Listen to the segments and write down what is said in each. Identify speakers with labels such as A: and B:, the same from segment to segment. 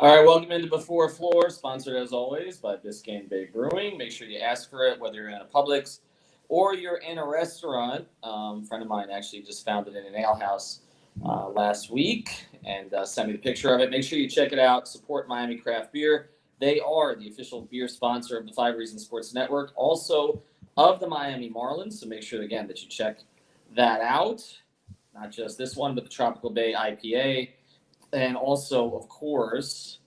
A: All right, welcome into Before Floor, sponsored as always by Biscayne Bay Brewing. Make sure you ask for it, whether you're in a Publix or you're in a restaurant. A friend of mine actually just found it in an ale house last week and sent me the picture of it. Make sure you check it out. Support Miami Craft Beer. They are the official beer sponsor of the 5 Reasons Sports Network, also of the Miami Marlins. So make sure, again, that you check that out. Not just this one, but the Tropical Bay IPA. And also, of course,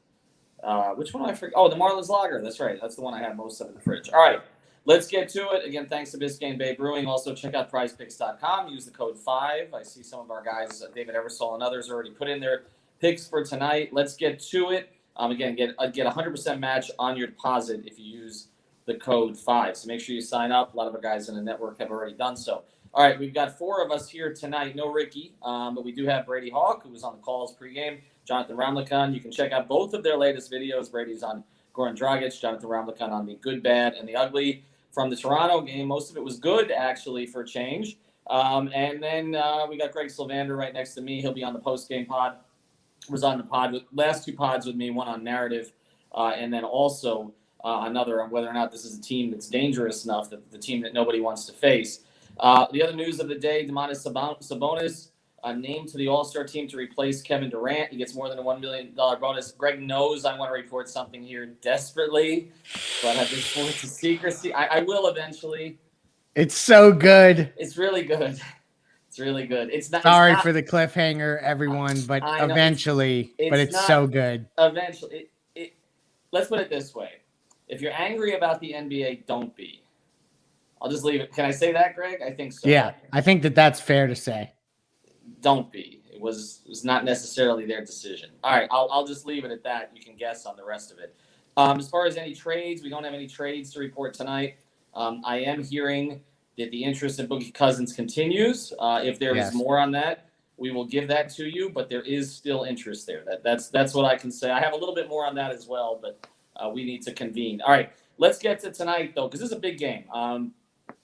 A: which one I forget? Oh, the Marlins Lager. That's right. That's the one I have most of in the fridge. All right, let's get to it. Again, thanks to Biscayne Bay Brewing. Also, check out prizepicks.com. Use the code 5. I see some of our guys, David Eversole and others, already put in their picks for tonight. Let's get to it. Again, get a 100% match on your deposit if you use the code 5. So make sure you sign up. A lot of our guys in the network have already done so. All right, we've got 4 of us here tonight. No Ricky, but we do have Brady Hawk, who was on the calls pregame. Jonathan Ramlichan. You can check out both of their latest videos. Brady's on Goran Dragic, Jonathan Ramlichan on the good, bad, and the ugly from the Toronto game. Most of it was good, actually, for a change. And then we got Greg Sylvander right next to me. He'll be on the post-game pod. Was on the pod with last 2 pods with me, one on narrative, and then also another on whether or not this is a team that's dangerous enough, that the team that nobody wants to face. The other news of the day, Domantas Sabonis named to the All-Star team to replace Kevin Durant. He gets more than a $1 million bonus. Greg knows I want to report something here desperately, but I've been sworn to secrecy. I will eventually.
B: It's so good.
A: It's really good. It's really good.
B: Sorry for the cliffhanger, everyone, but eventually, it's so good.
A: Eventually. Let's put it this way. If you're angry about the NBA, don't be. I'll just leave it. Can I say that, Greg? I think so.
B: Yeah, I think that's fair to say.
A: Don't be. It was not necessarily their decision. All right, I'll just leave it at that. You can guess on the rest of it. As far as any trades, we don't have any trades to report tonight. I am hearing that the interest in Boogie Cousins continues. If there is more on that, we will give that to you. But there is still interest there. That's what I can say. I have a little bit more on that as well, but we need to convene. All right, let's get to tonight though, because this is a big game.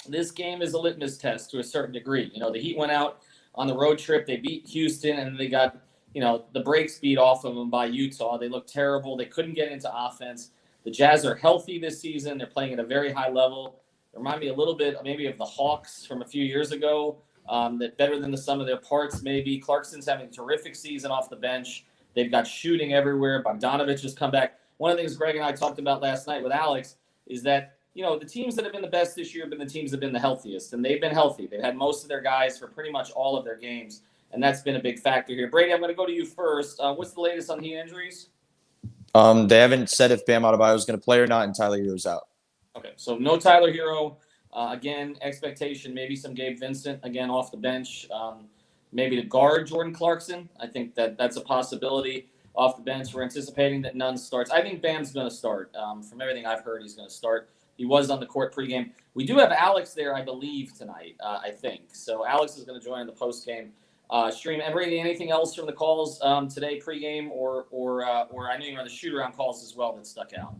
A: This game is a litmus test to a certain degree. You know, the Heat went out on the road trip. They beat Houston, and they got, the brakes beat off of them by Utah. They looked terrible. They couldn't get into offense. The Jazz are healthy this season. They're playing at a very high level. They remind me a little bit maybe of the Hawks from a few years ago, that better than the sum of their parts maybe. Clarkson's having a terrific season off the bench. They've got shooting everywhere. Bogdanovich has come back. One of the things Greg and I talked about last night with Alex is that, the teams that have been the best this year have been the teams that have been the healthiest, and they've been healthy. They've had most of their guys for pretty much all of their games, and that's been a big factor here. Brady, I'm going to go to you first. What's the latest on Heat injuries?
C: They haven't said if Bam Adebayo is going to play or not, and Tyler Hero's out.
A: Okay, so no Tyler Hero. Again, expectation, maybe some Gabe Vincent, again, off the bench. Maybe to guard Jordan Clarkson. I think that's a possibility off the bench. We're anticipating that none starts. I think Bam's going to start. From everything I've heard, he's going to start. He was on the court pregame. We do have Alex there, I believe, tonight, I think. So Alex is going to join in the postgame stream. And Brady, anything else from the calls today pregame or I know you're on the shoot-around calls as well that stuck out?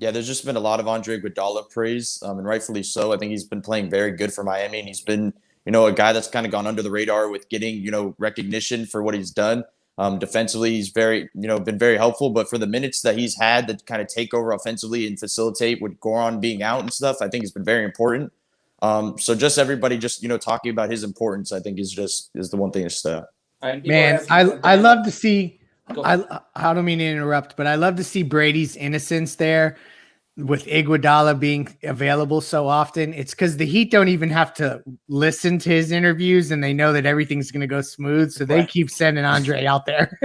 C: Yeah, there's just been a lot of Andre Iguodala praise, and rightfully so. I think he's been playing very good for Miami, and he's been, a guy that's kind of gone under the radar with getting, recognition for what he's done. Defensively, he's been very helpful, but for the minutes that he's had to kind of take over offensively and facilitate with Goran being out and stuff, I think it's been very important. So just everybody talking about his importance, I think is the one thing to stay.
B: Man, I love to see, I don't mean to interrupt, but I love to see Brady's innocence there with Iguodala being available so often. It's because the Heat don't even have to listen to his interviews, and they know that everything's going to go smooth, so they keep sending Andre out there.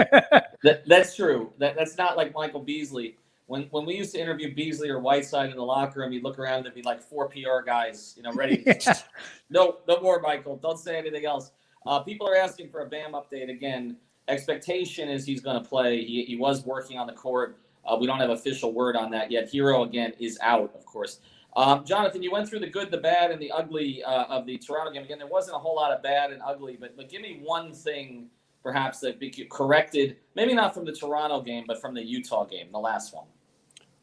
A: That's true. That's not like Michael Beasley. When we used to interview Beasley or Whiteside in the locker room, you'd look around, there'd be like 4 PR guys, ready to No more, Michael. Don't say anything else. People are asking for a Bam update again. Expectation is he's going to play. He was working on the court. We don't have official word on that yet. Hero, again, is out, of course. Jonathan, you went through the good, the bad, and the ugly of the Toronto game. Again, there wasn't a whole lot of bad and ugly, but give me one thing, perhaps, that be corrected, maybe not from the Toronto game, but from the Utah game, the last one.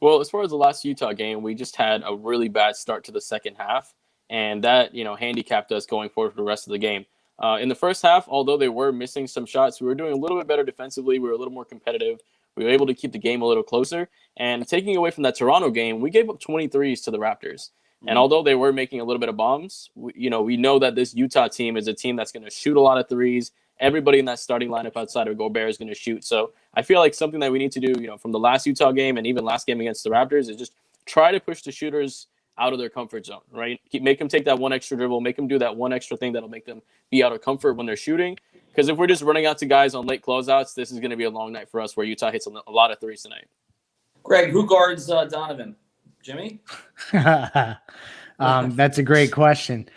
D: Well, as far as the last Utah game, we just had a really bad start to the second half, and that, handicapped us going forward for the rest of the game. In the first half, although they were missing some shots, we were doing a little bit better defensively. We were a little more competitive. We were able to keep the game a little closer. And taking away from that Toronto game, we gave up 23s to the Raptors. And although they were making a little bit of bombs, we know that this Utah team is a team that's going to shoot a lot of threes. Everybody in that starting lineup outside of Gobert is going to shoot. So I feel like something that we need to do, from the last Utah game and even last game against the Raptors is just try to push the shooters out of their comfort zone, right? Make them take that one extra dribble, make them do that one extra thing that'll make them be out of comfort when they're shooting. Because if we're just running out to guys on late closeouts, this is going to be a long night for us where Utah hits a lot of threes tonight.
A: Greg, who guards Donovan? Jimmy?
B: That's a great question.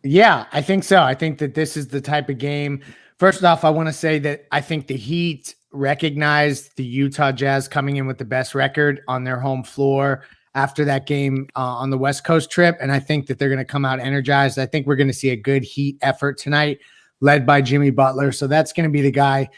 B: Yeah, I think so. I think that this is the type of game. First off, I want to say that I think the Heat recognized the Utah Jazz coming in with the best record on their home floor after that game on the West Coast trip. And I think that they're going to come out energized. I think we're going to see a good Heat effort tonight led by Jimmy Butler. So that's going to be the guy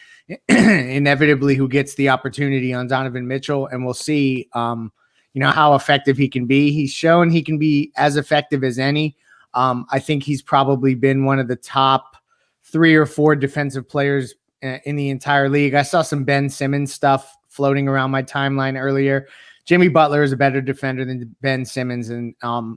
B: inevitably who gets the opportunity on Donovan Mitchell. And we'll see, how effective he can be. He's shown he can be as effective as any. I think he's probably been one of the top 3 or 4 defensive players in the entire league. I saw some Ben Simmons stuff floating around my timeline earlier. Jimmy Butler is a better defender than Ben Simmons. And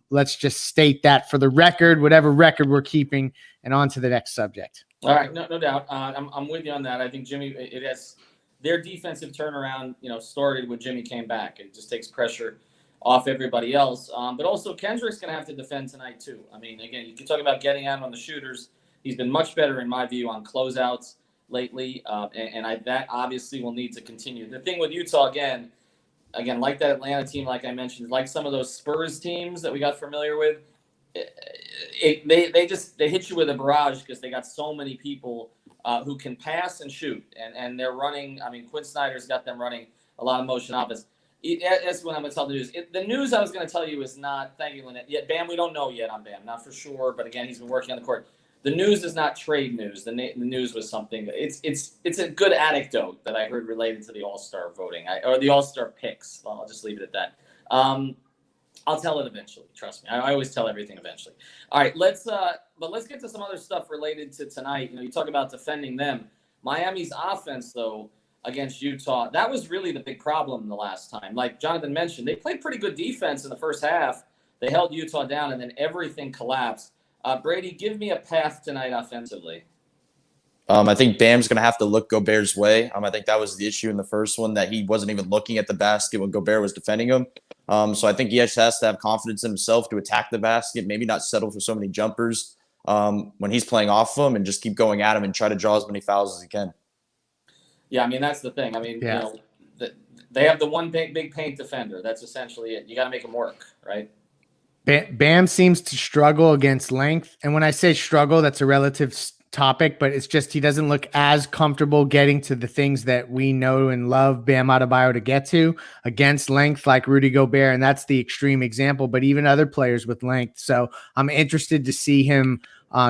B: let's just state that for the record, whatever record we're keeping, and on to the next subject.
A: All right. No doubt. I'm with you on that. I think Jimmy, it has their defensive turnaround, started when Jimmy came back. It just takes pressure off everybody else. But also Kendrick's going to have to defend tonight too. I mean, again, you can talk about getting out on the shooters. He's been much better in my view on closeouts lately. That obviously will need to continue. The thing with Utah, again, like that Atlanta team, like I mentioned, like some of those Spurs teams that we got familiar with, they hit you with a barrage because they got so many people who can pass and shoot, and they're running. I mean, Quinn Snyder's got them running a lot of motion offense. That's what I'm going to tell the news. The news I was going to tell you is not, thank you, Lynette. Yet Bam, we don't know yet on Bam, not for sure. But again, he's been working on the court. The news is not trade news. The news was something. It's a good anecdote that I heard related to the All-Star voting or the All-Star picks. Well, I'll just leave it at that. I'll tell it eventually. Trust me. I always tell everything eventually. All right, let's get to some other stuff related to tonight. You talk about defending them. Miami's offense, though, against Utah, that was really the big problem the last time. Like Jonathan mentioned, they played pretty good defense in the first half. They held Utah down, and then everything collapsed. Brady, give me a path tonight offensively.
C: I think Bam's going to have to look Gobert's way. I think that was the issue in the first one, that he wasn't even looking at the basket when Gobert was defending him. So I think he just has to have confidence in himself to attack the basket, maybe not settle for so many jumpers when he's playing off of him, and just keep going at him and try to draw as many fouls as he can.
A: Yeah, I mean, that's the thing. I mean,
B: yeah.
A: They have the one big paint defender. That's essentially it. You got to make him work, right?
B: Bam seems to struggle against length. And when I say struggle, that's a relative topic, but it's just he doesn't look as comfortable getting to the things that we know and love Bam Adebayo to get to against length, like Rudy Gobert. And that's the extreme example, but even other players with length. So I'm interested to see him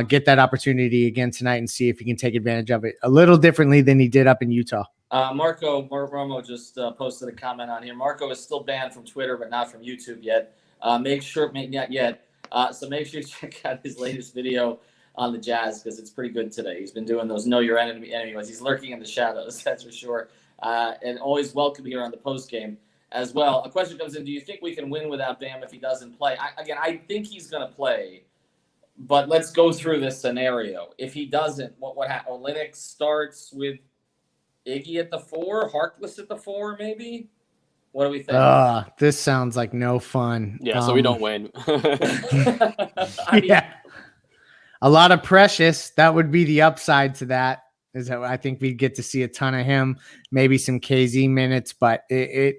B: get that opportunity again tonight and see if he can take advantage of it a little differently than he did up in Utah.
A: Marco Romo just posted a comment on here. Marco is still banned from Twitter, but not from YouTube yet. Not yet. So make sure you check out his latest video on the Jazz, because it's pretty good today. He's been doing those know your enemy. He's lurking in the shadows, that's for sure. And always welcome here on the post game as well. A question comes in: do you think we can win without Bam if he doesn't play? I think he's going to play, but let's go through this scenario. If he doesn't, what happens? Olynyk starts with Iggy at the 4, Harkless at the 4, maybe. What do we think?
B: This sounds like no fun.
D: Yeah, so we don't win.
B: Yeah. A lot of Precious. That would be the upside to that. Is that I think we'd get to see a ton of him, maybe some KZ minutes, but I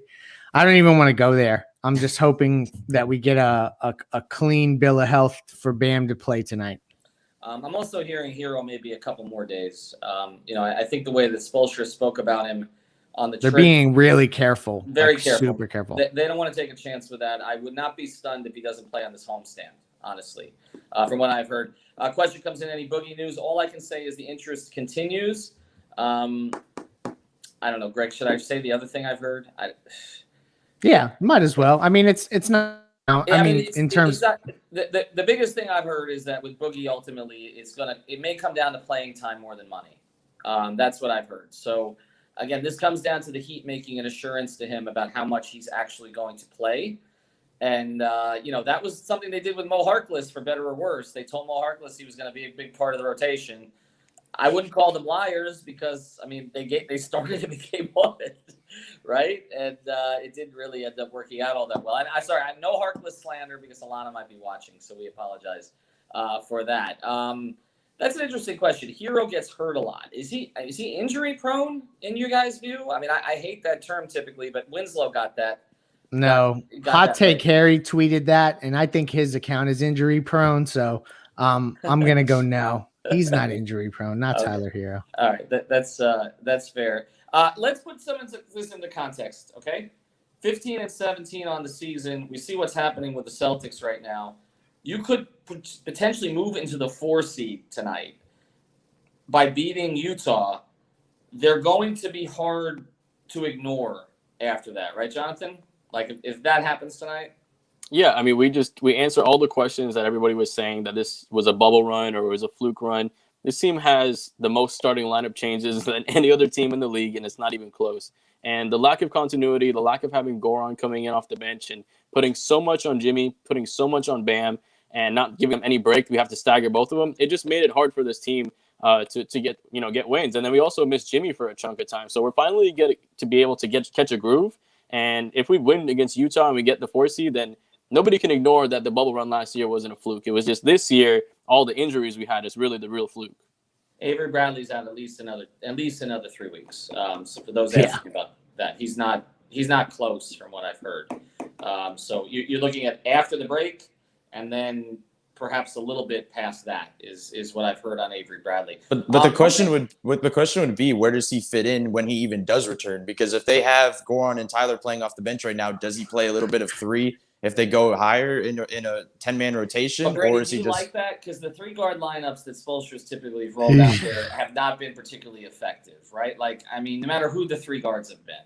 B: don't even want to go there. I'm just hoping that we get a clean bill of health for Bam to play tonight.
A: I'm also hearing Hero maybe a couple more days. I think the way that Spoelstra spoke about him on the
B: They're
A: trip,
B: being really careful.
A: Very careful.
B: Super careful.
A: They don't want to take a chance with that. I would not be stunned if he doesn't play on this homestand, honestly, from what I've heard. Question comes in: any Boogie news? All I can say is the interest continues. I don't know, Greg, should I say the other thing I've heard?
B: Yeah, might as well. I mean, it's not. I mean, in terms,
A: the biggest thing I've heard is that with Boogie, ultimately, it may come down to playing time more than money. That's what I've heard. So again, this comes down to the Heat making an assurance to him about how much he's actually going to play. And, that was something they did with Mo Harkless, for better or worse. They told Mo Harkless he was going to be a big part of the rotation. I wouldn't call them liars because, they started in the game one, right? And it didn't really end up working out all that well. And no Harkless slander because Alana might be watching, so we apologize for that. That's an interesting question. Hero gets hurt a lot. Is he injury prone in your guys' view? I hate that term typically, but Winslow got that.
B: No. Hot take Harry tweeted that, and I think his account is injury prone. So I'm gonna go no. He's not injury prone, not okay. Tyler Hero.
A: All right, that's fair. Let's put some of this into context, okay? 15-17 on the season. We see what's happening with the Celtics right now. You could potentially move into the 4 seed tonight by beating Utah. They're going to be hard to ignore after that, right, Jonathan? Like if that happens tonight?
D: Yeah, we answer all the questions that everybody was saying that this was a bubble run or it was a fluke run. This team has the most starting lineup changes than any other team in the league, and it's not even close. And the lack of continuity, the lack of having Goran coming in off the bench and putting so much on Jimmy, putting so much on Bam, and not giving them any break, we have to stagger both of them. It just made it hard for this team to get wins. And then we also missed Jimmy for a chunk of time. So we're finally to be able to catch a groove. And if we win against Utah and we get the 4 seed, then nobody can ignore that the bubble run last year wasn't a fluke. It was just this year, all the injuries we had is really the real fluke.
A: Avery Bradley's out at least another 3 weeks. So for those asking about that, he's not close from what I've heard. So you're looking at after the break, and then perhaps a little bit past that is what I've heard on Avery Bradley.
C: But the question would be, where does he fit in when he even does return? Because if they have Goran and Tyler playing off the bench right now, does he play a little bit of 3 if they go higher in a 10-man rotation?
A: Brady,
C: or is he
A: do you
C: just
A: like that? Because the 3-guard lineups that Spoelstra's typically rolled out there have not been particularly effective, right? No matter who the 3 guards have been.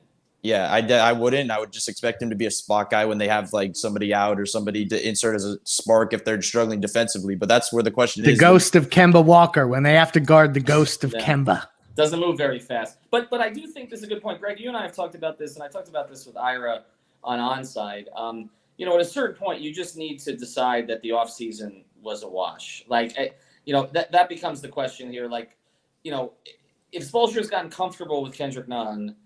C: Yeah, I wouldn't. I would just expect him to be a spot guy when they have somebody out or somebody to insert as a spark if they're struggling defensively. But that's where the question is.
B: The ghost of Kemba Walker when they have to guard the ghost of Kemba.
A: Doesn't move very fast. But I do think this is a good point. Greg, you and I have talked about this, and I talked about this with Ira on Onside. At a certain point, you just need to decide that the offseason was a wash. That becomes the question here. If Spoelstra's gotten comfortable with Kendrick Nunn,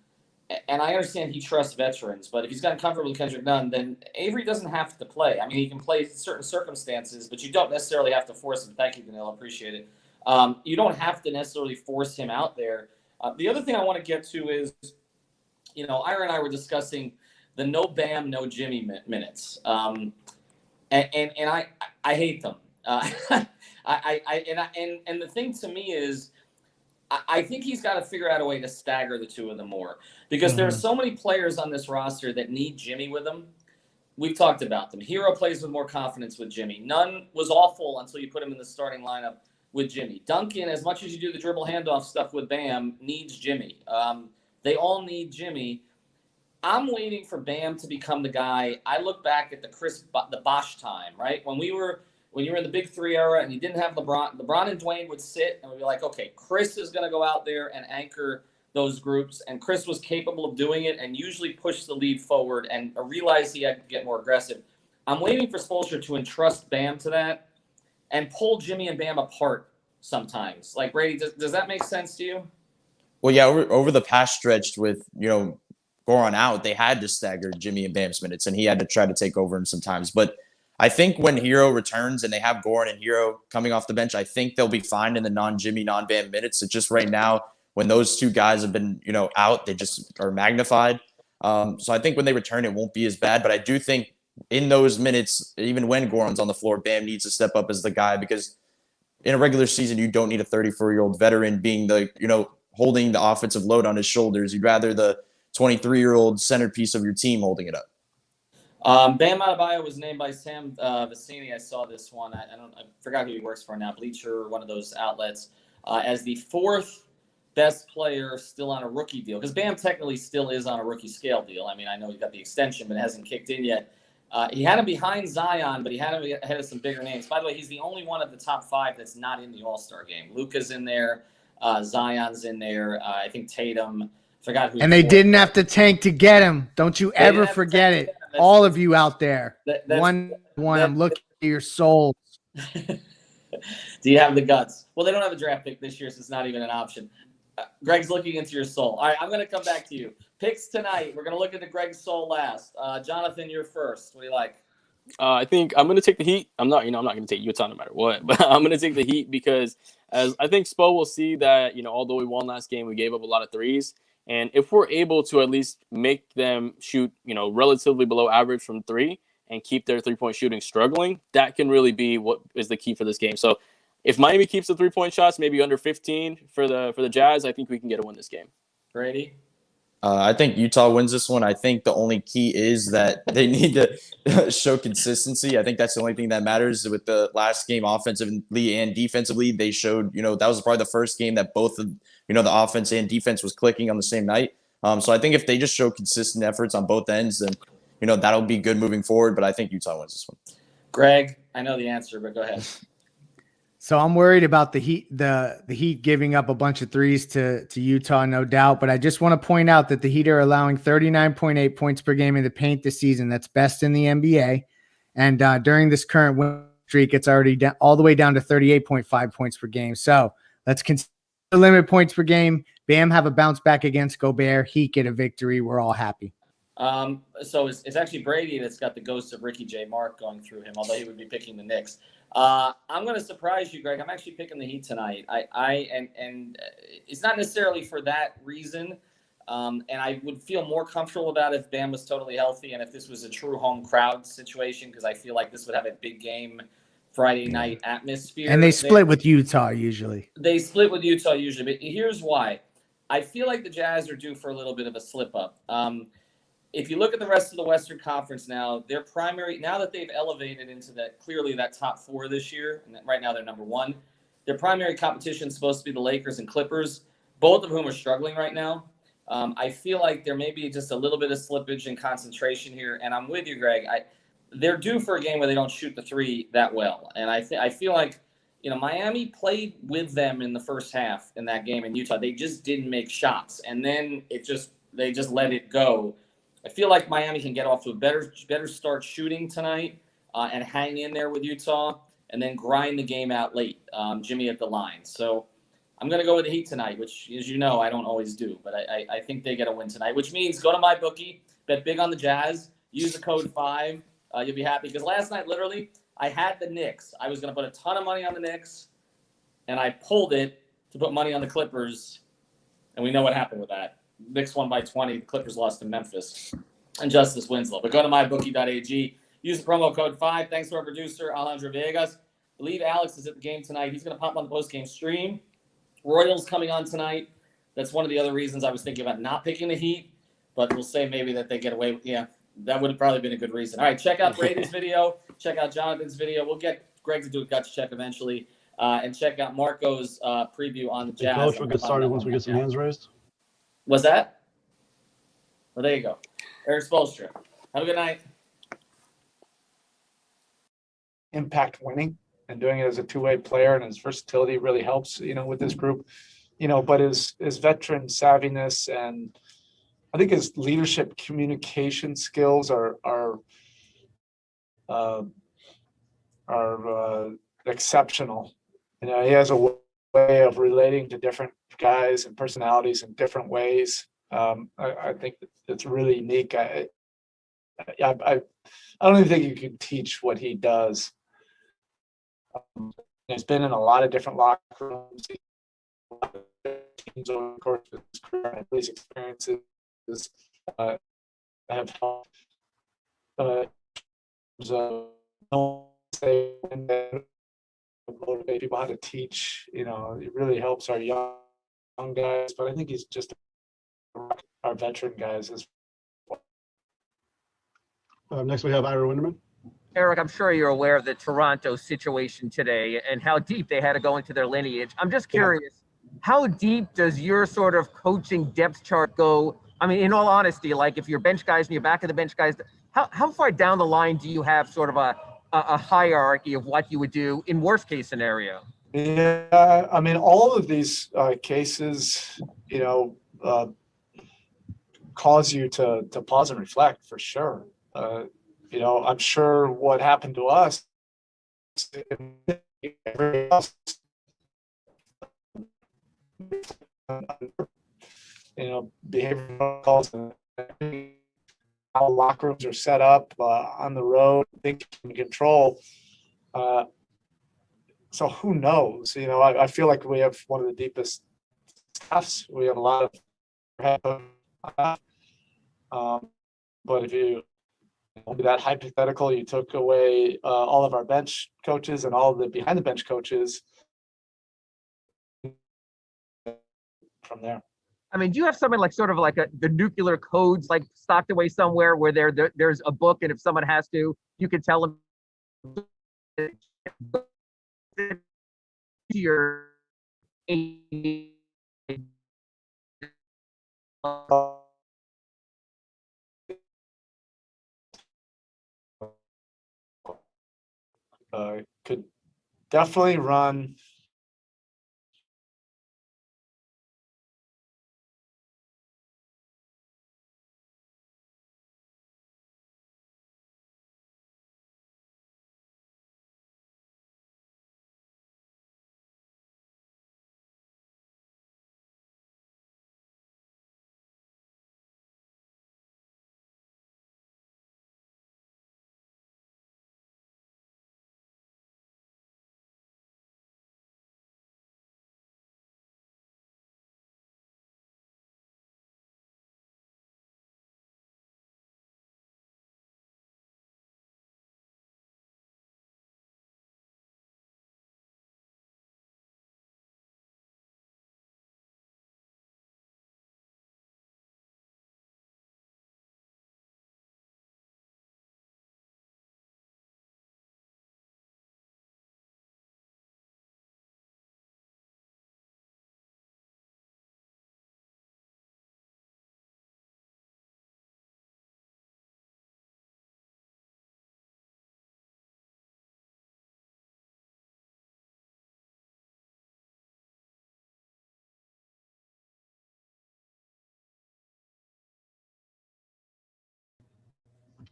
A: and I understand he trusts veterans, but if he's gotten comfortable with Kendrick Nunn, then Avery doesn't have to play. He can play in certain circumstances, but you don't necessarily have to force him. Thank you, Danilo. Appreciate it. You don't have to necessarily force him out there. The other thing I want to get to is, Ira and I were discussing the no Bam, no Jimmy minutes. And I hate them. And the thing to me is, I think he's got to figure out a way to stagger the two of them more, because there are so many players on this roster that need Jimmy with them. We've talked about them. Hero plays with more confidence with Jimmy. Nunn was awful until you put him in the starting lineup with Jimmy. Duncan, as much as you do the dribble handoff stuff with Bam, needs Jimmy. They all need Jimmy. I'm waiting for Bam to become the guy. I look back at the Bosch time, right? When you were in the Big 3 era and you didn't have LeBron and Dwayne would sit and we'd be like, okay, Chris is going to go out there and anchor those groups. And Chris was capable of doing it and usually push the lead forward and realize he had to get more aggressive. I'm waiting for Spoelstra to entrust Bam to that and pull Jimmy and Bam apart sometimes. Brady, does that make sense to you?
C: Well, yeah, over the past stretch with, Goran out, they had to stagger Jimmy and Bam's minutes, and he had to try to take over him sometimes. But I think when Hero returns and they have Goran and Hero coming off the bench, I think they'll be fine in the non-Jimmy, non-Bam minutes. It's just right now, when those two guys have been, out, they just are magnified. So I think when they return, it won't be as bad. But I do think in those minutes, even when Goran's on the floor, Bam needs to step up as the guy, because in a regular season, you don't need a 34-year-old veteran being the, holding the offensive load on his shoulders. You'd rather the 23-year-old centerpiece of your team holding it up.
A: Bam Adebayo was named by Sam Vecini. I saw this one. I forgot who he works for now, Bleacher, one of those outlets, as the 4th best player still on a rookie deal. Because Bam technically still is on a rookie scale deal. I know he got the extension, but it hasn't kicked in yet. He had him behind Zion, but he had him ahead of some bigger names. By the way, he's the only one of the top 5 that's not in the All-Star game. Luka's in there. Zion's in there. I think Tatum. Forgot who.
B: And they didn't have to tank to get him. Don't you ever forget it. All of you out there. One. I'm looking at your souls.
A: Do you have the guts? Well, they don't have a draft pick this year, so it's not even an option. Greg's looking into your soul. All right, I'm going to come back to you. Picks tonight. We're going to look into Greg's soul last. Jonathan, you're first. What do you like?
D: I think I'm going to take the Heat. I'm not going to take Utah no matter what, but I'm going to take the Heat because as I think Spo will see that, although we won last game, we gave up a lot of threes. And if we're able to at least make them shoot, relatively below average from three and keep their 3-point shooting struggling, that can really be what is the key for this game. So if Miami keeps the 3-point shots, maybe under 15 for the Jazz, I think we can get a win this game.
A: Brady?
C: I think Utah wins this one. I think the only key is that they need to show consistency. I think that's the only thing that matters. With the last game, offensively and defensively, they showed, that was probably the first game that both of, the offense and defense was clicking on the same night. So I think if they just show consistent efforts on both ends, then, that'll be good moving forward. But I think Utah wins this one.
A: Greg, I know the answer, but go ahead.
B: So I'm worried about the Heat, the Heat giving up a bunch of threes to Utah, no doubt. But I just want to point out that the Heat are allowing 39.8 points per game in the paint this season. That's best in the NBA. And during this current win streak, it's already down, all the way down to 38.5 points per game. So let's consider limit points per game. Bam have a bounce back against Gobert. Heat get a victory. We're all happy.
A: So it's actually Brady that's got the ghost of Ricky J. Mark going through him, although he would be picking the Knicks. I'm going to surprise you, Greg. I'm actually picking the Heat tonight. And it's not necessarily for that reason. And I would feel more comfortable about it if Bam was totally healthy and if this was a true home crowd situation, because I feel like this would have a big game Friday night atmosphere.
B: And they split with Utah usually.
A: They split with Utah usually, but here's why. I feel like the Jazz are due for a little bit of a slip up. If you look at the rest of the Western Conference now, their primary, now that they've elevated into that top four this year, and right now they're number one, their primary competition is supposed to be the Lakers and Clippers, both of whom are struggling right now. I feel like there may be just a little bit of slippage in concentration here, and I'm with you, Greg. They're due for a game where they don't shoot the three that well, and I feel like, Miami played with them in the first half in that game in Utah. They just didn't make shots, and then they just let it go. I feel like Miami can get off to a better start shooting tonight and hang in there with Utah and then grind the game out late, Jimmy at the line. So I'm going to go with the Heat tonight, which, as you know, I don't always do. But I think they get a win tonight, which means go to my bookie, bet big on the Jazz, use the code 5. You'll be happy. Because last night, literally, I had the Knicks. I was going to put a ton of money on the Knicks, and I pulled it to put money on the Clippers. And we know what happened with that. Knicks won by 20. The Clippers lost to Memphis and Justice Winslow. But go to mybookie.ag. Use the promo code 5. Thanks to our producer, Alejandro Villegas. I believe Alex is at the game tonight. He's going to pop on the postgame stream. Royals coming on tonight. That's one of the other reasons I was thinking about not picking the Heat. But we'll say maybe that they get away with that would have probably been a good reason. All right, check out Brady's video. Check out Jonathan's video. We'll get Greg to do a guts check eventually. And check out Marco's preview on the Jazz.
E: Coach, we'll get started once we get some hands raised.
A: What's that? Well, there you go. Eric Spoelstra. Have a good night.
F: Impact winning and doing it as a two-way player, and his versatility really helps, with this group, but his veteran savviness and I think his leadership communication skills are exceptional. He has a way of relating to different guys and personalities in different ways. I think it's really unique. I don't even think you can teach what he does. He's been in a lot of different locker rooms, teams over the course of his career. These experiences have helped. Motivate people how to teach. It really helps our young guys. But I think he's just our veteran guys as well.
E: Next, we have Ira Winderman.
G: Eric, I'm sure you're aware of the Toronto situation today and how deep they had to go into their lineage. I'm just curious, how deep does your sort of coaching depth chart go? I mean, in all honesty, like if you're bench guys and you're back of the bench guys, how far down the line do you have sort of a hierarchy of what you would do in worst case scenario?
F: Yeah, I mean, all of these cases, cause you to pause and reflect for sure. I'm sure what happened to us, everybody else, behavioral calls and how locker rooms are set up on the road, things in control. So who knows? I feel like we have one of the deepest staffs. We have a lot of, but if you that hypothetical, you took away all of our bench coaches and all of the behind the bench coaches from there.
G: I mean, do you have something like sort of like the nuclear codes like stocked away somewhere where there's a book, and if someone has to, you can tell them your
F: could definitely run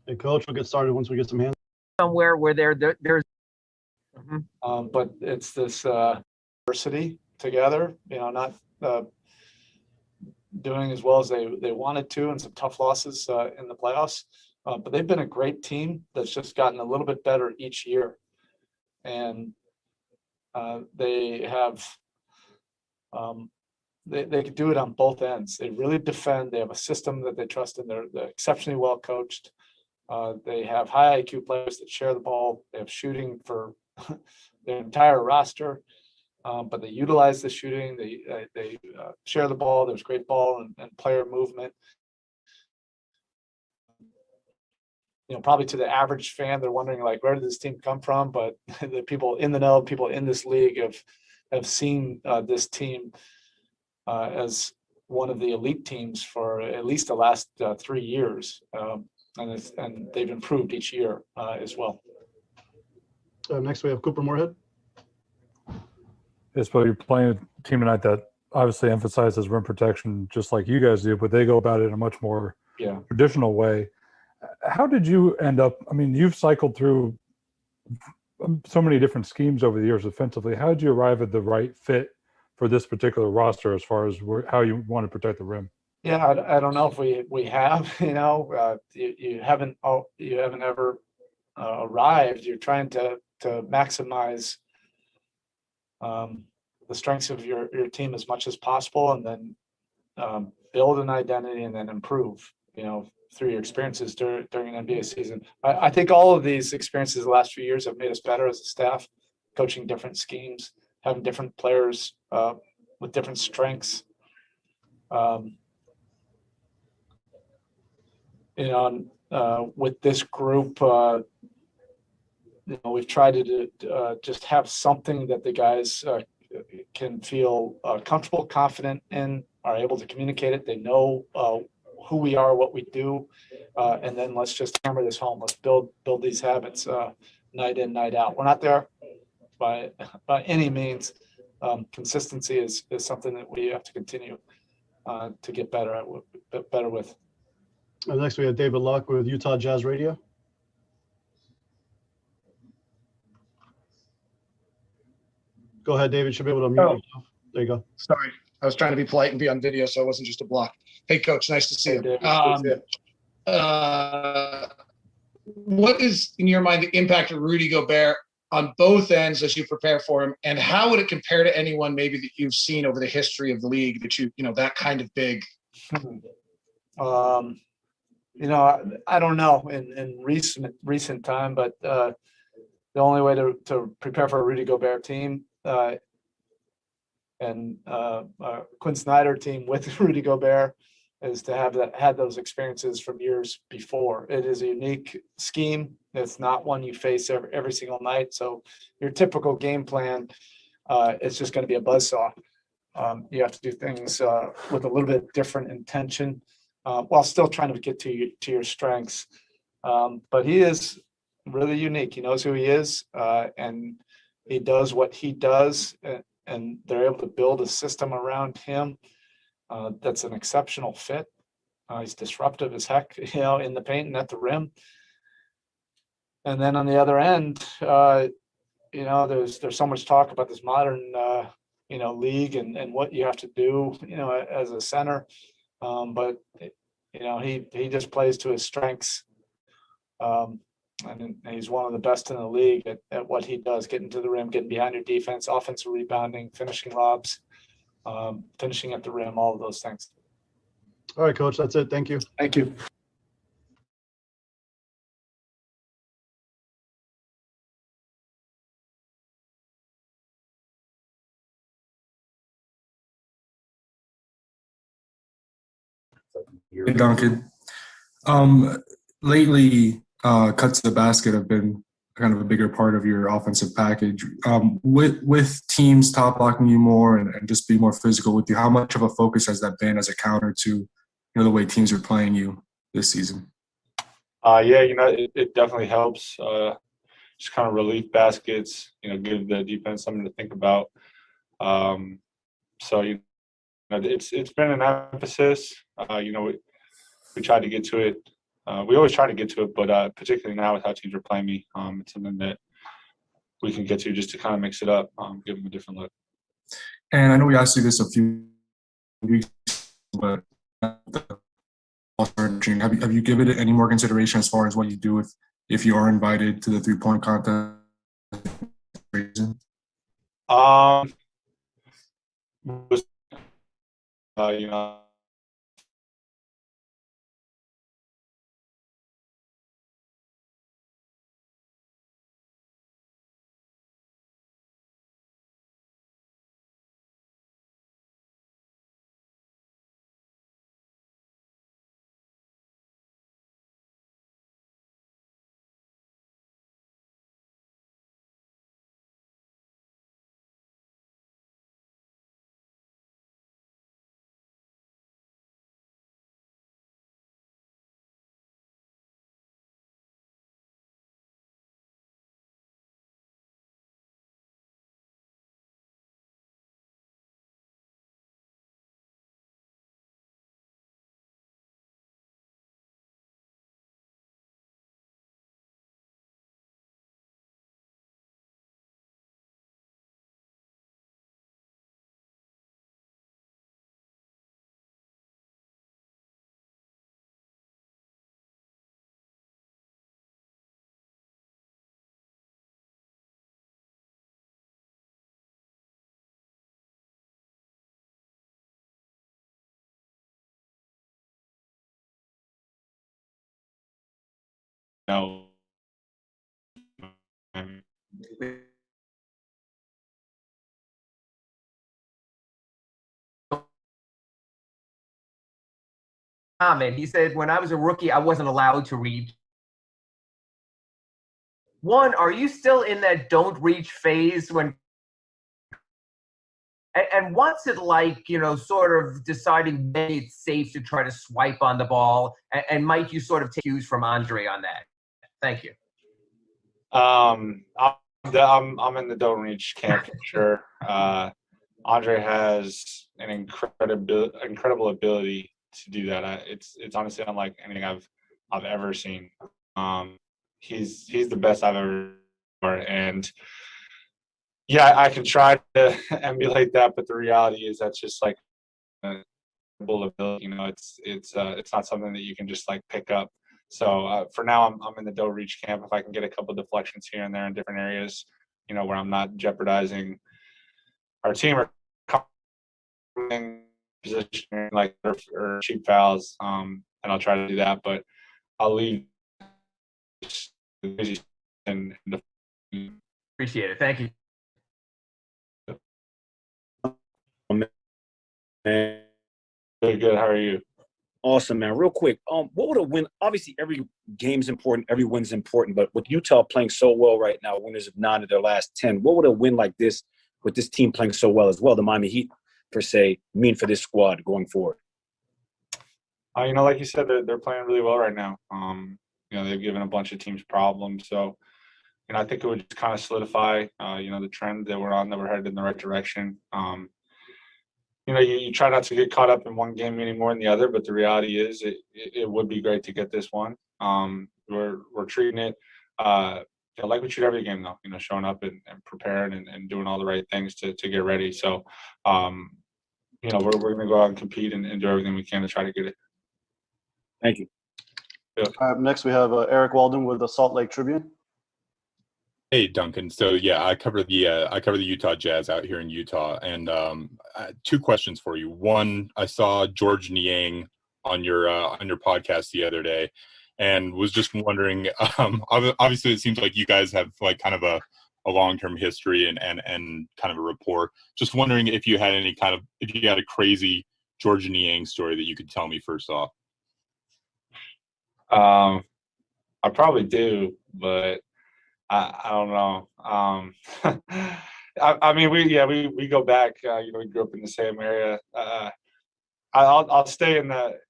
E: Hey, coach, we'll get started once we get some hands.
G: somewhere where there's.
F: but it's this diversity together, not doing as well as they wanted to, and some tough losses in the playoffs. But they've been a great team that's just gotten a little bit better each year. And they have, they can do it on both ends. They really defend. They have a system that they trust in. They're exceptionally well coached. They have high IQ players that share the ball. They have shooting for their entire roster, but they utilize the shooting. They share the ball. There's great ball and player movement. Probably to the average fan, they're wondering like, where did this team come from? But the people in the know, people in this league have seen this team as one of the elite teams for at least the last 3 years. And they've improved each year as well.
E: Next, we have Cooper Moorhead.
H: Yes, but you're playing a team tonight that obviously emphasizes rim protection just like you guys do, but they go about it in a much more traditional way. How did you end up? I mean, you've cycled through so many different schemes over the years offensively. How did you arrive at the right fit for this particular roster as far as how you want to protect the rim?
F: Yeah, I don't know if we have. You haven't ever arrived. You're trying to maximize the strengths of your team as much as possible, and then build an identity and then improve. Through your experiences during an NBA season. I think all of these experiences the last few years have made us better as a staff, coaching different schemes, having different players with different strengths. With this group, we've tried to just have something that the guys can feel comfortable, confident in, are able to communicate it. They know who we are, what we do, and then let's just hammer this home. Let's build these habits night in, night out. We're not there by any means. Consistency is something that we have to continue to get better with.
E: Next, we have David Locke with Utah Jazz Radio. Go ahead, David. Should be able to mute yourself. There you go.
I: Sorry. I was trying to be polite and be on video, so it wasn't just a block. Hey, Coach. Nice to see you.
F: David, good to see you.
I: What is, in your mind, the impact of Rudy Gobert on both ends as you prepare for him, and how would it compare to anyone maybe that you've seen over the history of the league that that kind of big?
F: I don't know in recent time, but the only way to prepare for a Rudy Gobert team and Quinn Snyder team with Rudy Gobert is to have had those experiences from years before. It is a unique scheme. It's not one you face every single night. So your typical game plan, it's just going to be a buzzsaw. You have to do things with a little bit different intention while still trying to get to your strengths. But he is really unique. He knows who he is, and he does what he does, and they're able to build a system around him that's an exceptional fit. He's disruptive as heck, in the paint and at the rim. And then on the other end, there's so much talk about this modern, league and what you have to do, as a center. But he just plays to his strengths. And he's one of the best in the league at what he does, getting to the rim, getting behind your defense, offensive rebounding, finishing lobs, finishing at the rim, all of those things.
E: All right, Coach. That's it. Thank you.
F: Thank you.
J: Hey, Duncan. Lately, cuts to the basket have been kind of a bigger part of your offensive package. With teams top blocking you more and just be more physical with you, how much of a focus has that been as a counter to the way teams are playing you this season?
K: It definitely helps. Just kind of relief baskets, give the defense something to think about. It's been an emphasis. We tried to get to it. We always try to get to it, but particularly now with how teams are playing me, it's something that we can get to just to kind of mix it up, give them a different look.
J: And I know we asked you this a few weeks, but have you given it any more consideration as far as what you do if you are invited to the 3-point contest?
K: No.
G: Comment. He said, when I was a rookie, I wasn't allowed to read. One, are you still in that don't reach phase when? And what's it like, sort of deciding when it's safe to try to swipe on the ball? And might you sort of take cues from Andre on that? Thank you.
K: I'm in the don't reach camp for sure. Andre has an incredible ability to do that. It's honestly unlike anything I've ever seen. He's the best I've ever seen, and yeah, I can try to emulate that, but the reality is that's just like a ability. You know, it's not something that you can just like pick up. So for now, I'm in the don't reach camp. If I can get a couple deflections here and there in different areas, you know, where I'm not jeopardizing our team or position like or cheap fouls, and I'll try to do that. But I'll leave and
G: Appreciate it. Thank you.
K: Very good. How are you?
L: Awesome, man. Real quick, what would a win? Obviously, every game's important, every win's important. But with Utah playing so well right now, winners of 9 of their last 10, what would a win like this, with this team playing so well as well, the Miami Heat per se, mean for this squad going forward?
K: You know, like you said, they're playing really well right now. You know, they've given a bunch of teams problems. So, you know, I think it would just kind of solidify, you know, the trend that we're on, that we're headed in the right direction. You know, you try not to get caught up in one game any more than the other, but the reality is it would be great to get this one. We're treating it, you know, like we treat every game, though, you know, showing up and preparing and doing all the right things to get ready. So, you know, we're going to go out and compete and do everything we can to try to get it.
L: Thank you.
K: Yeah.
E: Next, we have Eric Walden with the Salt Lake Tribune.
M: Hey, Duncan. So yeah, I cover the Utah Jazz out here in Utah, and 2 questions for you. One, I saw George Niang on your podcast the other day, and was just wondering. Obviously, it seems like you guys have like kind of a long-term history and kind of a rapport. Just wondering if you had if you had a crazy George Niang story that you could tell me first off.
K: I probably do, but I don't know. I mean, we go back. You know, we grew up in the same area. I'll stay in the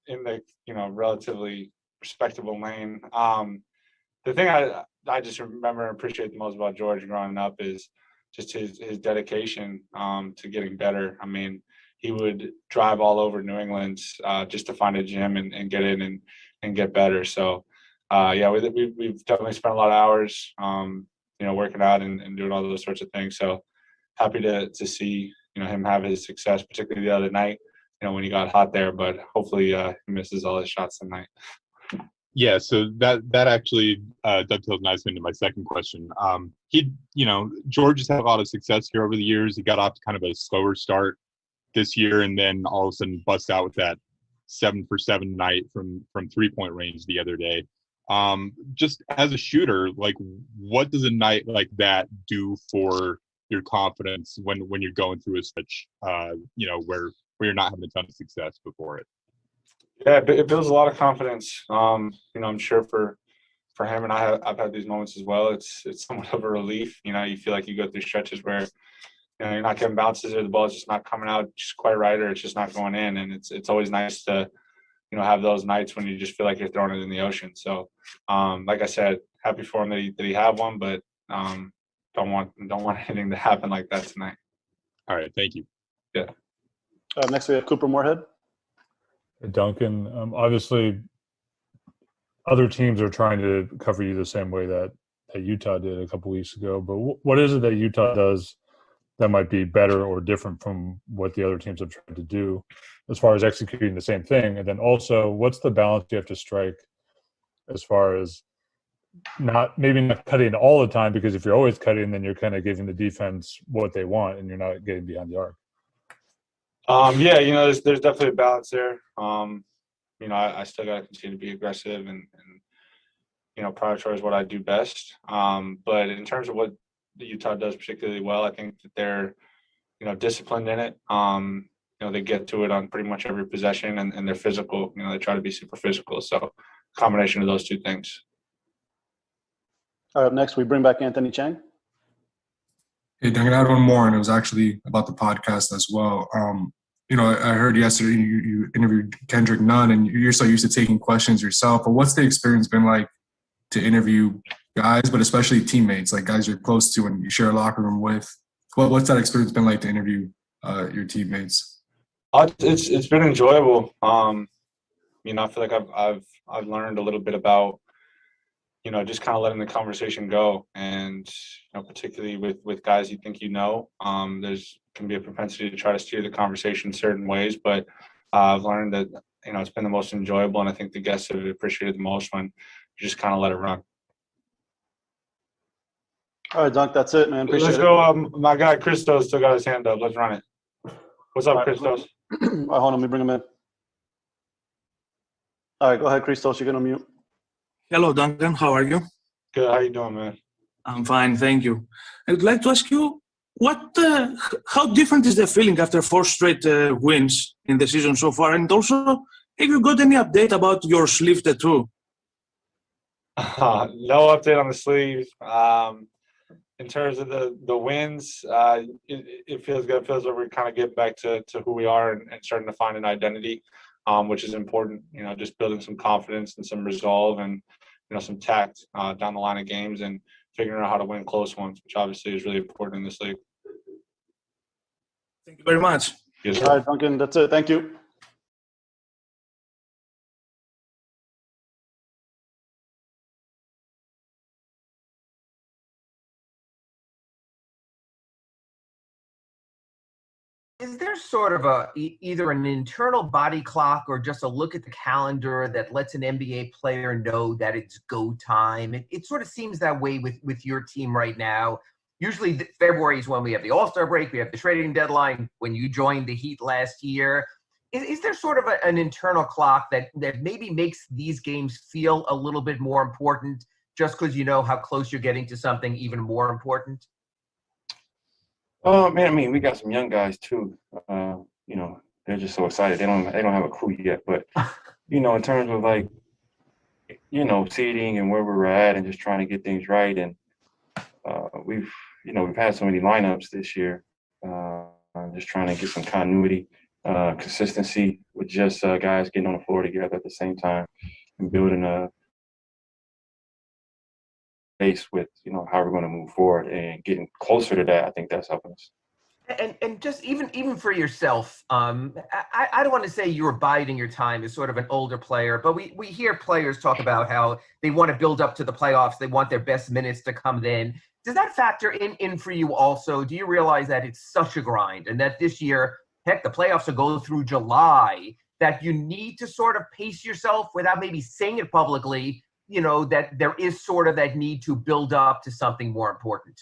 K: you know, relatively respectable lane. The thing I just remember and appreciate the most about George growing up is just his dedication to getting better. I mean, he would drive all over New England just to find a gym and get in and get better. So yeah, we've definitely spent a lot of hours you know, working out and doing all those sorts of things. So happy to see, you know, him have his success, particularly the other night, you know, when he got hot there, but hopefully he misses all his shots tonight.
M: Yeah, so that actually dovetails nicely into my second question. You know, George has had a lot of success here over the years. He got off to kind of a slower start this year, and then all of a sudden bust out with that 7-for-7 night from 3-point range the other day. Just as a shooter, like, what does a night like that do for your confidence when you're going through a stretch, you know, where you're not having a ton of success before it?
K: Yeah, it builds a lot of confidence. You know, I'm sure for him, and I've had these moments as well. It's somewhat of a relief. You know, you feel like you go through stretches where, you know, you're not getting bounces or the ball's just not coming out just quite right, or it's just not going in. And it's always nice to, you know, have those nights when you just feel like you're throwing it in the ocean. So, like I said, happy for him that he had one, but don't want anything to happen like that tonight.
M: All right, thank you.
K: Yeah.
E: Next, we have Cooper Moorhead.
H: Duncan, obviously, other teams are trying to cover you the same way that Utah did a couple weeks ago. But what is it that Utah does that might be better or different from what the other teams have tried to do as far as executing the same thing? And then also, what's the balance you have to strike as far as maybe not cutting all the time, because if you're always cutting, then you're kind of giving the defense what they want and you're not getting behind the arc.
K: Yeah, you know, there's definitely a balance there. You know, I still got to continue to be aggressive and you know, prioritize what I do best. But in terms of what the Utah does particularly well, I think that they're, you know, disciplined in it. You know, they get to it on pretty much every possession, and they're physical. You know, they try to be super physical. So, combination of those two things.
E: All right, next we bring back Anthony Chang.
J: Hey, Duncan, I had one more, and it was actually about the podcast as well. You know, I heard yesterday you interviewed Kendrick Nunn, and you're so used to taking questions yourself. But what's the experience been like to interview guys, but especially teammates, like guys you're close to and you share a locker room with? What's that experience been like to interview your teammates?
K: It's been enjoyable. I feel like I've learned a little bit about, just kind of letting the conversation go, and particularly with guys you think there's can be a propensity to try to steer the conversation certain ways, but I've learned that it's been the most enjoyable, and I think the guests have appreciated the most when you just kind of let it run.
N: All right, Dunk, that's it, man. Appreciate
K: Let's
N: it.
K: go. My guy Christos still got his hand up. Let's run it. What's up,
N: All right.
K: Christos?
N: All right, hold on, let me bring him in. All right, go ahead, Christos. You're going to mute.
O: Hello, Duncan. How are you?
K: Good. How you doing, man?
O: I'm fine, thank you. I'd like to ask you, how different is the feeling after 4 straight wins in the season so far? And also, have you got any update about your sleeve tattoo?
K: No update on the sleeve. In terms of the wins, it feels good. It feels like we're kind of getting back to who we are and starting to find an identity, which is important. Just building some confidence and some resolve and some tact down the line of games and figuring out how to win close ones, which obviously is really important in this league.
O: Thank you very much.
K: Yes,
N: all right, Duncan, that's it. Thank you.
G: Is there sort of either an internal body clock or just a look at the calendar that lets an NBA player know that it's go time? It sort of seems that way with your team right now. Usually February is when we have the All-Star break, we have the trading deadline, when you joined the Heat last year. Is there sort of an internal clock that maybe makes these games feel a little bit more important just because you know how close you're getting to something even more important?
P: Man, I mean, we got some young guys too. They're just so excited. They don't have a clue yet. But in terms of like, seeding and where we're at and just trying to get things right, and we've had so many lineups this year. Just trying to get some continuity, consistency with just guys getting on the floor together at the same time and building a base with how we're going to move forward and getting closer to that. I think that's helping us.
G: And just even for yourself, I don't want to say you're biding your time as sort of an older player, but we hear players talk about how they want to build up to the playoffs. They want their best minutes to come then. Does that factor in for you also? Do you realize that it's such a grind and that this year, heck, the playoffs will go through July, that you need to sort of pace yourself without maybe saying it publicly, that there is sort of that need to build up to something more important?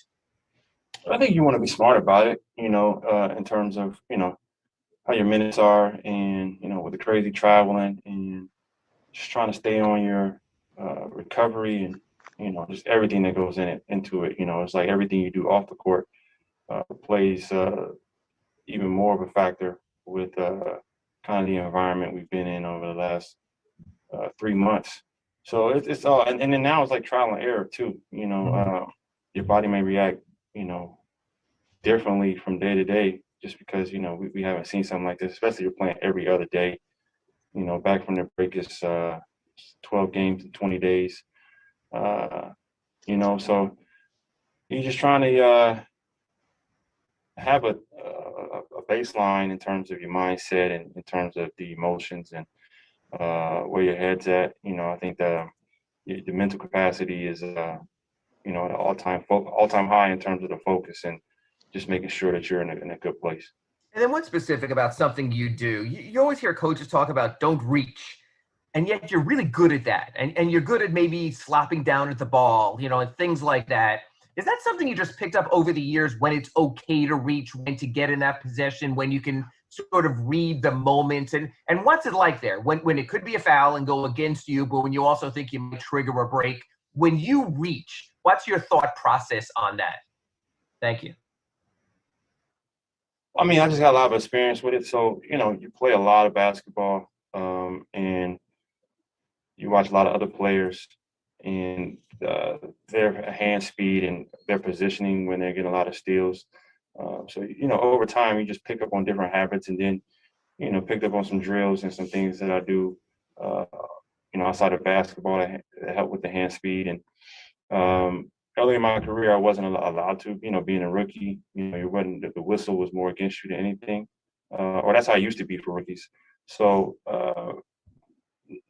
P: I think you want to be smart about it, in terms of, how your minutes are and, with the crazy traveling and just trying to stay on your recovery and, just everything that goes into it. It's like everything you do off the court plays even more of a factor with kind of the environment we've been in over the last 3 months. So it's all, and then now it's like trial and error too. Your body may react, differently from day to day, just because we haven't seen something like this. Especially you're playing every other day. Back from the break is 12 games in 20 days. So you're just trying to have a baseline in terms of your mindset and in terms of the emotions and where your head's at. I think the mental capacity is at an all-time high in terms of the focus and just making sure that you're in a good place.
G: And then what's specific about something you do? You always hear coaches talk about don't reach, and yet you're really good at that. And you're good at maybe slopping down at the ball, and things like that. Is that something you just picked up over the years, when it's okay to reach, when to get in that possession, when you can sort of read the moments? And what's it like there when it could be a foul and go against you, but when you also think you might trigger a break? When you reach, what's your thought process on that? Thank you.
P: I mean, I just got a lot of experience with it. So, you play a lot of basketball and you watch a lot of other players and their hand speed and their positioning when they're getting a lot of steals. So, over time, you just pick up on different habits and then, picked up on some drills and some things that I do, outside of basketball that help with the hand speed. And early in my career, I wasn't allowed to, being a rookie, you wasn't, the whistle was more against you than anything, or that's how it used to be for rookies. So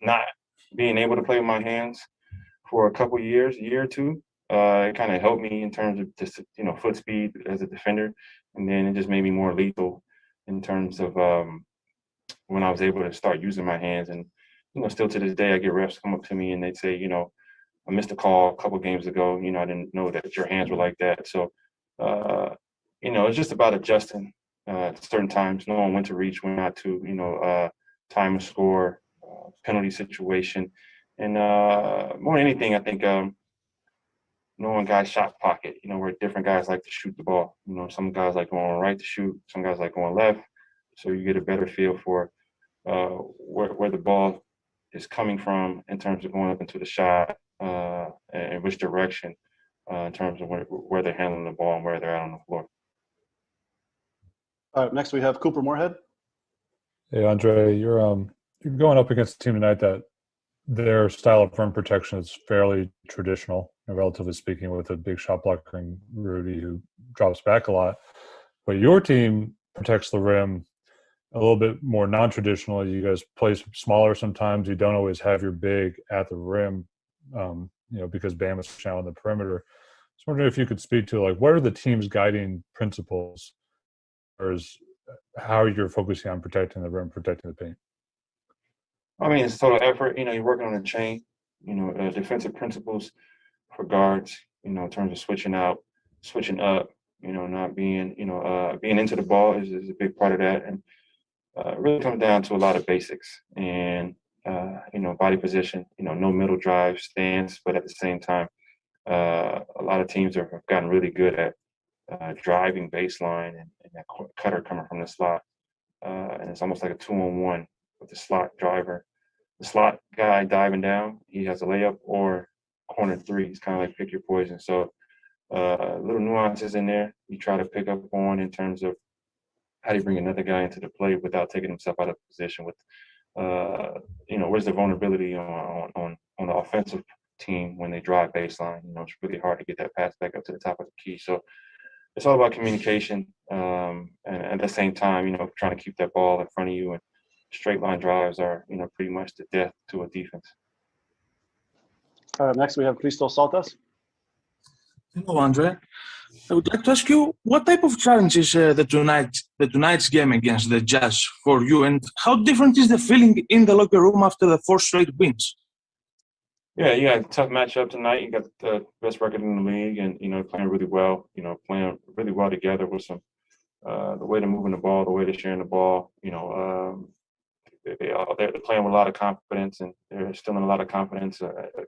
P: not being able to play with my hands for a couple years, a year or two, it kind of helped me in terms of just, foot speed as a defender. And then it just made me more lethal in terms of when I was able to start using my hands. And, still to this day, I get refs come up to me and they'd say, I missed a call a couple games ago. I didn't know that your hands were like that. So, it's just about adjusting at certain times, knowing when to reach, when not to, time of score, penalty situation. And more than anything, I think knowing guys' shot pocket, where different guys like to shoot the ball. Some guys like going right to shoot, some guys like going left. So you get a better feel for where the ball is coming from in terms of going up into the shot and which direction in terms of where they're handling the ball and where they're at on the floor.
N: All right, next we have Cooper Moorhead.
H: Hey, Andre, you're going up against a team tonight that their style of rim protection is fairly traditional, relatively speaking, with a big shot blocker in Rudy who drops back a lot. But your team protects the rim a little bit more non-traditional. You guys play smaller sometimes. You don't always have your big at the rim, because Bam is down on the perimeter. I was wondering if you could speak to what are the team's guiding principles, or is how you're focusing on protecting the rim, protecting the paint.
P: I mean, it's total effort. You're working on a chain. Defensive principles for guards. In terms of switching out, switching up. Not being. Being into the ball is a big part of that, and it really comes down to a lot of basics and body position. No middle drive stance, but at the same time, a lot of teams have gotten really good at driving baseline and that cutter coming from the slot, and it's almost like a 2-on-1 with the slot driver. The slot guy diving down, he has a layup or corner three. He's kind of like pick your poison. So little nuances in there you try to pick up on in terms of how do you bring another guy into the play without taking himself out of position with, where's the vulnerability on the offensive team when they drive baseline. It's really hard to get that pass back up to the top of the key. So it's all about communication, and at the same time, trying to keep that ball in front of you. And straight line drives are, pretty much the death to a defense.
N: All right, next we have Christos Saltas.
O: Hello, Andre. I would like to ask you what type of challenge is the tonight's game against the Jazz for you, and how different is the feeling in the locker room after the 4 straight wins?
P: Yeah, you got a tough matchup tonight. You got the best record in the league, and playing really well. Playing really well together with some the way they're moving the ball, the way they're sharing the ball. They're playing with a lot of confidence, and they're instilling a lot of confidence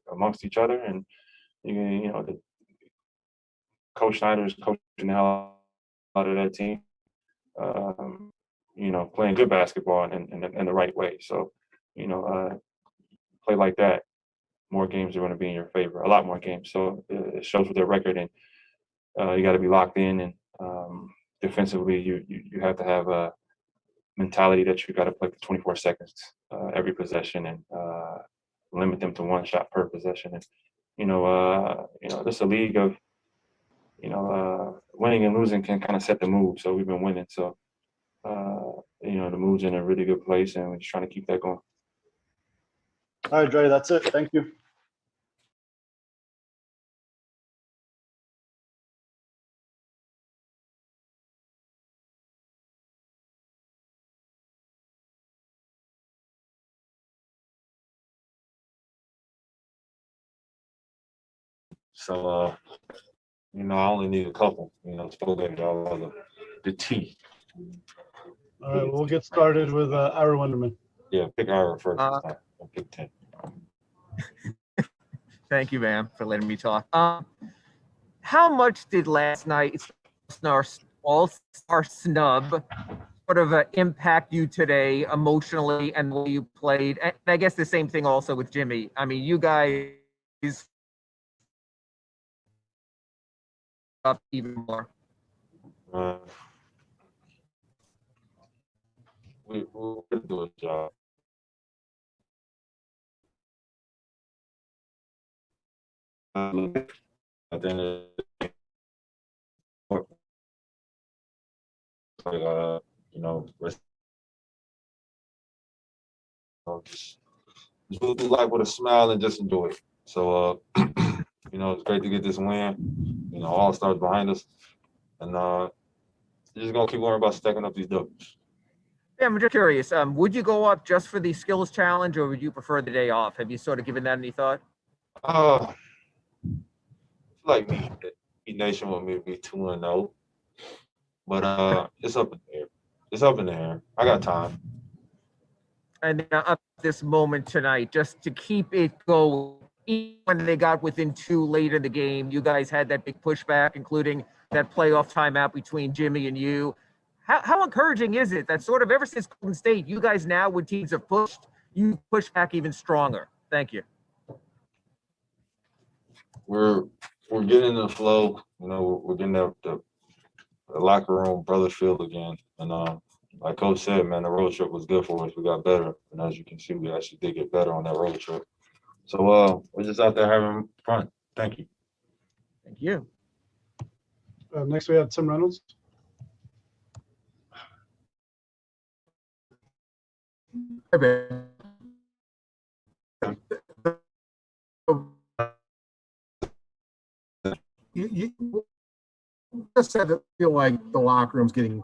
P: amongst each other. And the Coach Snyder is coaching the hell out of that team. Playing good basketball in the right way. So, play like that, more games are going to be in your favor, a lot more games. So it shows with their record, and you got to be locked in. And defensively, you have to have a mentality that you got to play for 24 seconds every possession, and limit them to 1 shot per possession. And this is a league of winning and losing can kind of set the mood. So we've been winning. So the mood's in a really good place, and we're just trying to keep that going.
N: All right, Dre, that's it. Thank you.
K: So, I only need a couple, so that all the tea.
E: All right, we'll get started with Ira Wenderman.
K: Yeah, pick Ira first. I'll pick 10.
G: Thank you, ma'am, for letting me talk. How much did last night's all-star snub sort of impact you today emotionally and the way you played? And I guess the same thing also with Jimmy. I mean, you guys up even more.
K: We'll do a job. At the end of the day, just
Q: just move through life with a smile and just enjoy it. So, it's great to get this win. All stars behind us. And just going to keep worrying about stacking up these W's.
G: Yeah, I'm just curious. Would you go up just for the skills challenge, or would you prefer the day off? Have you sort of given that any thought?
Q: Like me, Heat Nation want me to be 2-0. But it's up in the air. It's up in the air. I got time.
G: And up this moment tonight, just to keep it going, even when they got within 2 late in the game, you guys had that big pushback, including that playoff timeout between Jimmy and you. How encouraging is it that sort of ever since Golden State, you guys now, when teams have pushed, you push back even stronger? Thank you.
Q: We're getting in the flow. We're getting the locker room brother feel again. And like Coach said, man, the road trip was good for us. We got better. And as you can see, we actually did get better on that road trip. So we're just out there having fun. Thank you.
G: Thank you.
E: Next, we have Tim Reynolds.
R: Hi, Ben. You just said that you feel like the locker room's you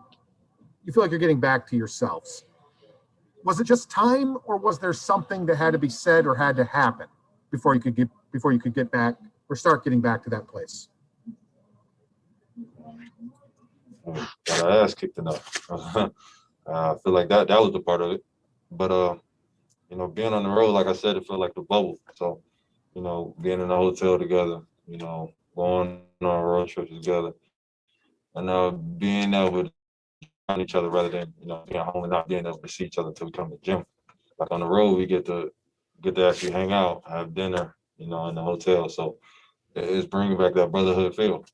R: feel like you're getting back to yourselves. Was it just time, or was there something that had to be said or had to happen before you could get back or start getting back to that place?
Q: Got our ass kicked enough. I feel like that was the part of it. But being on the road, like I said, it felt like the bubble. So, being in the hotel together, going on road trips together, and being able to find each other rather than being home and not being able to see each other until we come to the gym. Like on the road, we get to actually hang out, have dinner, in the hotel. So it's bringing back that brotherhood feel.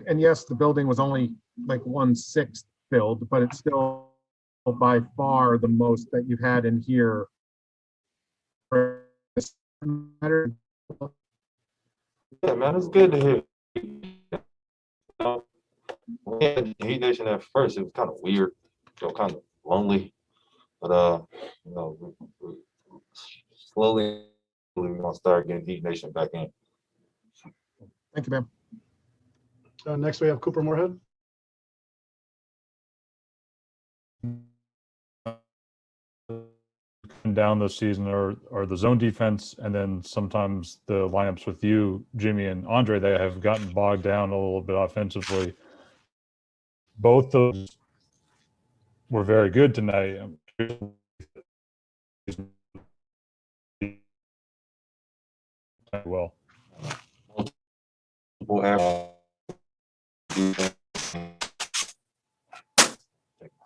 R: And yes, the building was only like 1/6 filled, but it's still by far the most that you've had in here.
Q: Yeah, man, it's good to hear. We had Heat Nation at first. It was kind of weird, kind of lonely. But slowly we're gonna start getting Heat Nation back in.
R: Thank you, man.
E: Next, we have Cooper Moorhead.
H: Down this season are the zone defense, and then sometimes the lineups with you, Jimmy and Andre, they have gotten bogged down a little bit offensively. Both those were very good tonight. Well,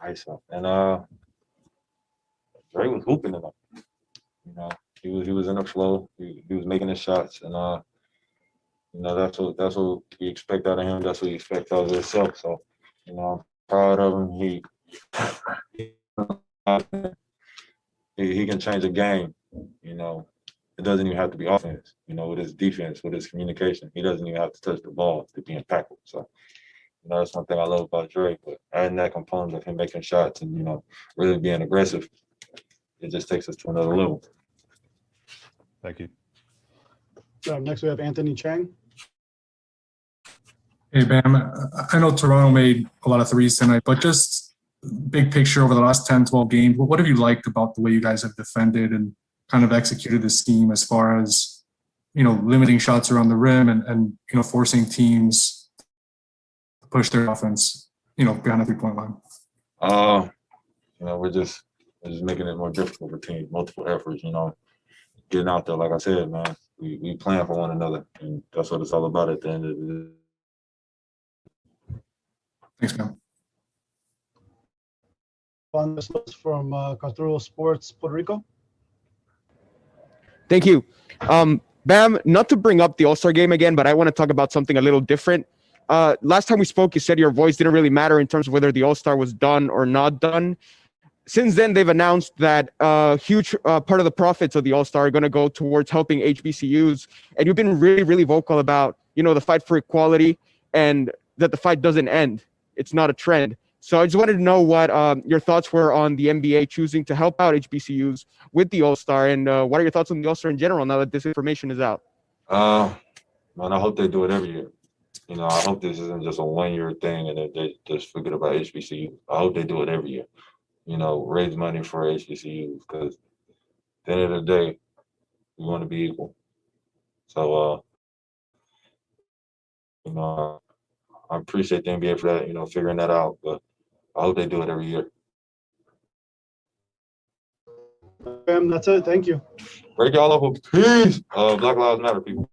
Q: ice up, and Dre was hooping it up. He was in the flow. He was making his shots, and that's what we expect out of him. That's what we expect out of himself. So, I'm proud of him. He can change a game. It doesn't even have to be offense. With his defense, with his communication, he doesn't even have to touch the ball to be impactful. So, that's one thing I love about Dre. But adding that component of him making shots and really being aggressive, it just takes us to another level.
H: Thank you.
E: Next, we have Anthony Chang.
J: Hey, Bam. I know Toronto made a lot of threes tonight, but just big picture over the last 10, 12 games, what have you liked about the way you guys have defended and kind of executed the scheme as far as, limiting shots around the rim and forcing teams to push their offense, behind the 3-point line?
Q: We're just making it more difficult for teams, multiple efforts, getting out there. Like I said, man, we playing for one another, and that's what it's all about at the end of the day.
J: Thanks, man.
E: On this list from Carturo Sports, Puerto Rico.
S: Thank you. Bam, not to bring up the All-Star game again, but I want to talk about something a little different. Last time we spoke, you said your voice didn't really matter in terms of whether the All-Star was done or not done. Since then, they've announced that a huge part of the profits of the All-Star are going to go towards helping HBCUs. And you've been really, really vocal about, the fight for equality and that the fight doesn't end. It's not a trend. So I just wanted to know what your thoughts were on the NBA choosing to help out HBCUs with the All-Star, and what are your thoughts on the All-Star in general now that this information is out?
Q: Man, I hope they do it every year. You know, I hope this isn't just a one-year thing and then they just forget about HBCU. I hope they do it every year. You know, raise money for HBCUs because at the end of the day, we want to be equal. So, you know, I appreciate the NBA for that, you know, figuring that out. But I hope they do it every year.
E: That's it. Thank you.
Q: Break y'all up. Peace. Black Lives Matter, people.